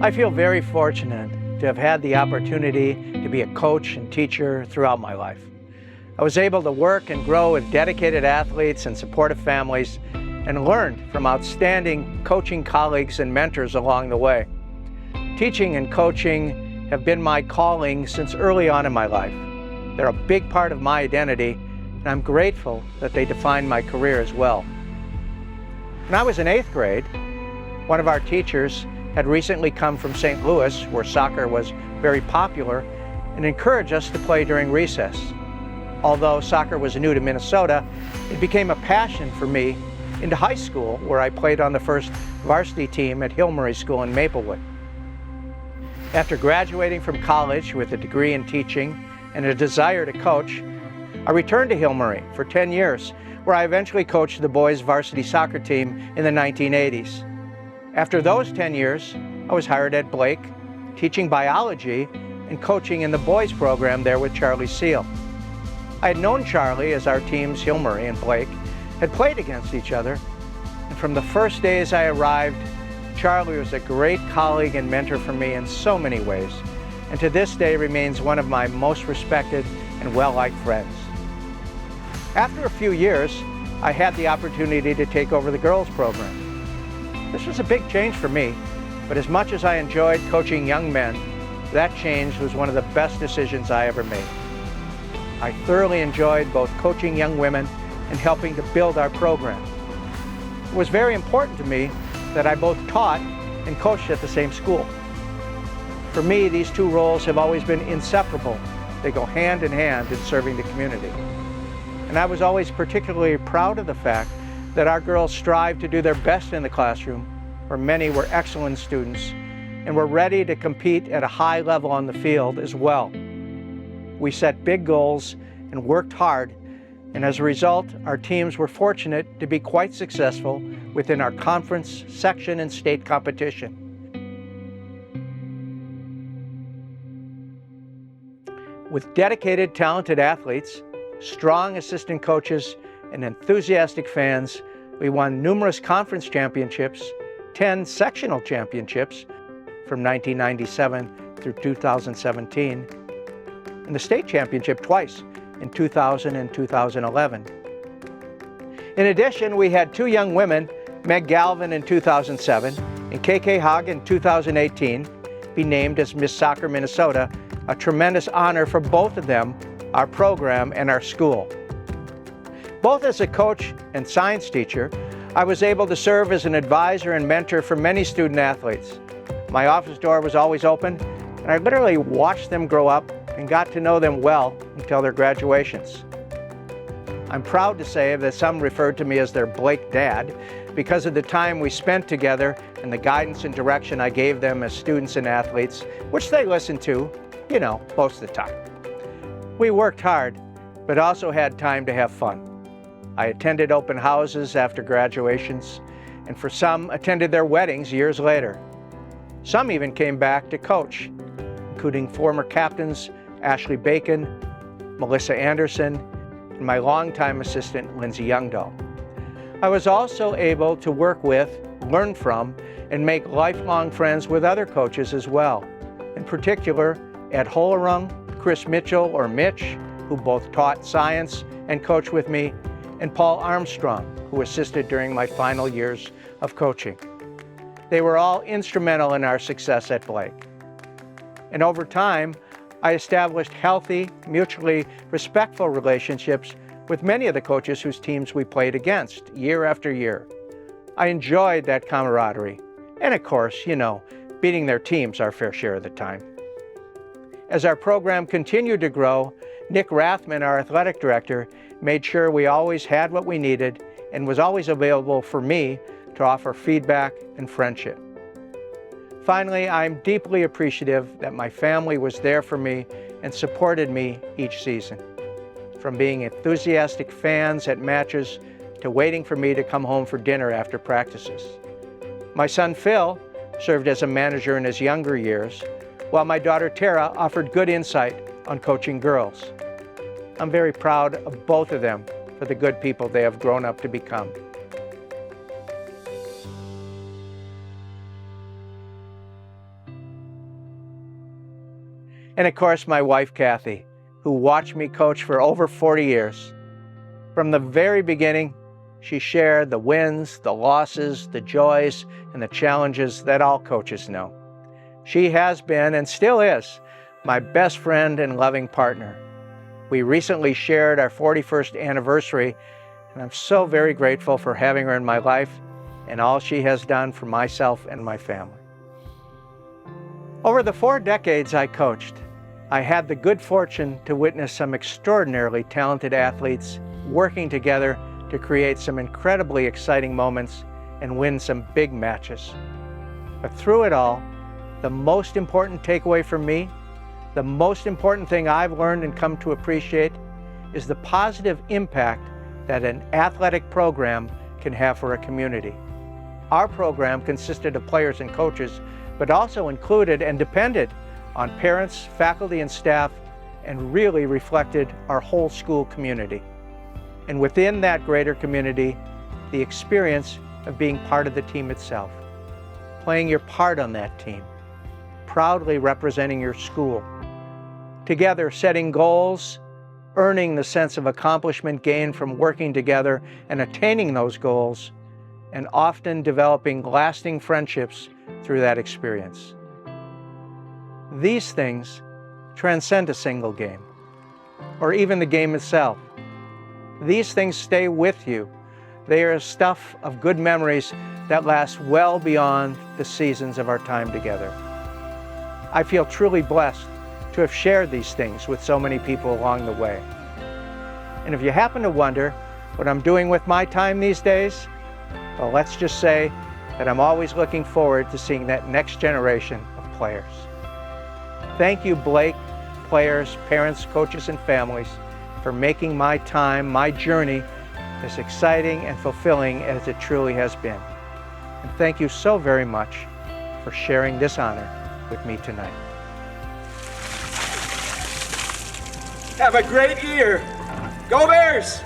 I feel very fortunate to have had the opportunity to be a coach and teacher throughout my life. I was able to work and grow with dedicated athletes and supportive families and learned from outstanding coaching colleagues and mentors along the way. Teaching and coaching have been my calling since early on in my life. They're a big part of my identity, and I'm grateful that they define my career as well. When I was in 8th grade, one of our teachers had recently come from St. Louis, where soccer was very popular, and encouraged us to play during recess. Although soccer was new to Minnesota, it became a passion for me into high school, where I played on the first varsity team at Hillmurray School in Maplewood. After graduating from college with a degree in teaching and a desire to coach, I returned to Hillmurray for 10 years, where I eventually coached the boys' varsity soccer team in the 1980s. After those 10 years, I was hired at Blake, teaching biology and coaching in the boys program there with Charlie Seal. I had known Charlie as our teams, Hillmurray and Blake, had played against each other, and from the first days I arrived, Charlie was a great colleague and mentor for me in so many ways, and to this day remains one of my most respected and well-liked friends. After a few years, I had the opportunity to take over the girls program. This was a big change for me, but as much as I enjoyed coaching young men, that change was one of the best decisions I ever made. I thoroughly enjoyed both coaching young women and helping to build our program. It was very important to me that I both taught and coached at the same school. For me, these two roles have always been inseparable. They go hand in hand in serving the community. And I was always particularly proud of the fact that our girls strived to do their best in the classroom, where many were excellent students, and were ready to compete at a high level on the field as well. We set big goals and worked hard, and as a result, our teams were fortunate to be quite successful within our conference, section, and state competition. With dedicated, talented athletes, strong assistant coaches, and enthusiastic fans, we won numerous conference championships, 10 sectional championships from 1997 through 2017, and the state championship twice in 2000 and 2011. In addition, we had two young women, Meg Galvin in 2007 and KK Hogg in 2018, be named as Miss Soccer Minnesota, a tremendous honor for both of them, our program, and our school. Both as a coach and science teacher, I was able to serve as an advisor and mentor for many student athletes. My office door was always open, and I literally watched them grow up and got to know them well until their graduations. I'm proud to say that some referred to me as their Blake dad because of the time we spent together and the guidance and direction I gave them as students and athletes, which they listened to, most of the time. We worked hard, but also had time to have fun. I attended open houses after graduations, and for some, attended their weddings years later. Some even came back to coach, including former captains Ashley Bacon, Melissa Anderson, and my longtime assistant, Lindsay Youngdahl. I was also able to work with, learn from, and make lifelong friends with other coaches as well. In particular, Ed Hollerung, Chris Mitchell, or Mitch, who both taught science and coached with me, and Paul Armstrong, who assisted during my final years of coaching. They were all instrumental in our success at Blake. And over time, I established healthy, mutually respectful relationships with many of the coaches whose teams we played against year after year. I enjoyed that camaraderie, and of course, beating their teams our fair share of the time. As our program continued to grow, Nick Rathman, our athletic director, made sure we always had what we needed and was always available for me to offer feedback and friendship. Finally, I'm deeply appreciative that my family was there for me and supported me each season. From being enthusiastic fans at matches to waiting for me to come home for dinner after practices. My son Phil served as a manager in his younger years, while my daughter Tara offered good insight on coaching girls. I'm very proud of both of them for the good people they have grown up to become. And of course, my wife, Kathy, who watched me coach for over 40 years. From the very beginning, she shared the wins, the losses, the joys, and the challenges that all coaches know. She has been, and still is, my best friend and loving partner. We recently shared our 41st anniversary, and I'm so very grateful for having her in my life and all she has done for myself and my family. Over the 4 decades I coached, I had the good fortune to witness some extraordinarily talented athletes working together to create some incredibly exciting moments and win some big matches. But through it all, the most important takeaway for me, the most important thing I've learned and come to appreciate, is the positive impact that an athletic program can have for a community. Our program consisted of players and coaches, but also included and depended on parents, faculty, and staff, and really reflected our whole school community. And within that greater community, the experience of being part of the team itself, playing your part on that team, proudly representing your school, together setting goals, earning the sense of accomplishment gained from working together and attaining those goals, and often developing lasting friendships through that experience. These things transcend a single game, or even the game itself. These things stay with you. They are stuff of good memories that last well beyond the seasons of our time together. I feel truly blessed to have shared these things with so many people along the way. And if you happen to wonder what I'm doing with my time these days, well, let's just say that I'm always looking forward to seeing that next generation of players. Thank you, Blake, players, parents, coaches, and families, for making my time, my journey, as exciting and fulfilling as it truly has been. And thank you so very much for sharing this honor with me tonight. Have a great year. Go Bears!